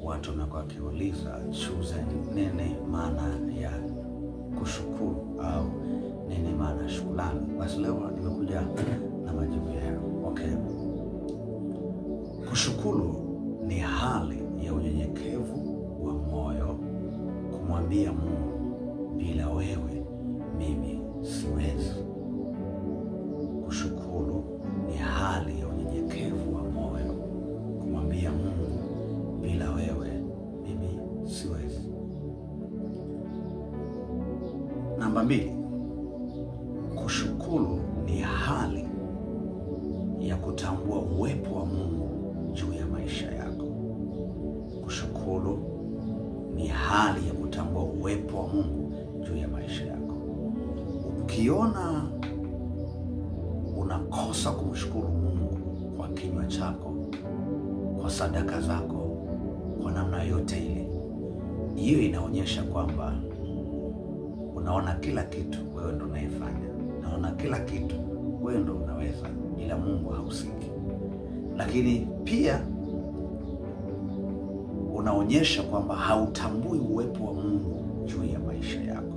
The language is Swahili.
watu wanakuwa wakiuliza nini maana ya kushukuru au nini maana ya shukrani. Basi leo nimekuja na majibu yao. Okay. Kushukuru ni hali ya unyenyekevu wa moyo kumwambia Mungu, bila wewe mimi siwezi. Kushukuru ni hali ya unyenyekevu wa moyo kumwambia Mungu, bila wewe mimi siwezi. Namba 2. Kushukuru ni hali ya kutambua uwepo wa Mungu juu ya maisha yako. Kushukuru ni hali ya kutambua uwepo wa Mungu juu ya maisha yako. Ukiona unakosa kumshukuru Mungu kwa kinywa chako, kwa sadaka zako, kwa namna yote ile, hiyo inaonyesha kwamba unaona kila kitu wewe ndo unaifanya. Unaona kila kitu wewe ndo unaweza, ila Mungu hahusiki. Lakini pia unaonyesha kwamba hautambui uwepo wa Mungu juu ya maisha yako.